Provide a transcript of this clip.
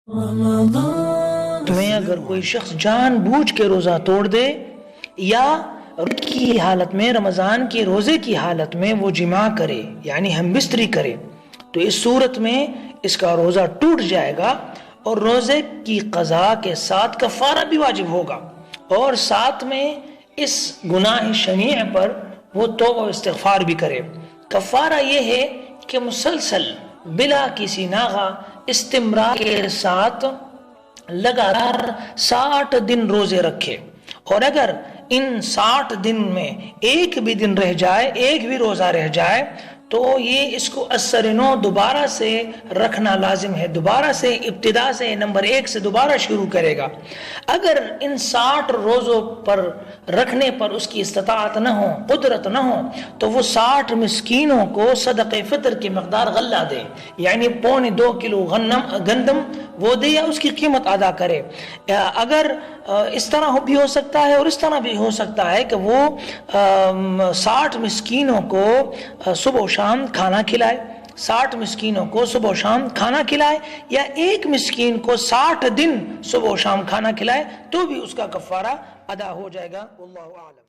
تمہیں اگر کوئی شخص جان بوجھ کے روزہ توڑ دے یا کی حالت میں، رمضان کے روزے کی حالت میں وہ جماع کرے یعنی ہم بستری کرے، تو اس صورت میں اس کا روزہ ٹوٹ جائے گا اور روزے کی قضا کے ساتھ کفارہ بھی واجب ہوگا، اور ساتھ میں اس گناہ شنیع پر وہ توبہ و استغفار بھی کرے۔ کفارہ یہ ہے کہ مسلسل بلا کسی ناغہ استمرار کے ساتھ لگاتار 60 دن روزے رکھے، اور اگر ان 60 دن میں ایک بھی دن رہ جائے، ایک بھی روزہ رہ جائے، تو یہ اس کو اثر نو دوبارہ سے رکھنا لازم ہے، دوبارہ سے ابتدا سے نمبر 1 سے دوبارہ شروع کرے گا۔ اگر ان 60 روزوں پر رکھنے پر اس کی استطاعت نہ ہو، قدرت نہ ہو، تو وہ 60 مسکینوں کو صدقہ فطر کی مقدار غلہ دے، یعنی 2.25 کلو گندم وہ دے یا اس کی قیمت ادا کرے۔ اگر اس طرح بھی ہو سکتا ہے اور اس طرح بھی ہو سکتا ہے کہ وہ 60 مسکینوں کو صبح و شام کھانا کھلائے، 60 مسکینوں کو صبح و شام کھانا کھلائے، یا ایک مسکین کو 60 دن صبح و شام کھانا کھلائے، تو بھی اس کا کفارہ ادا ہو جائے گا۔ واللہ اعلم۔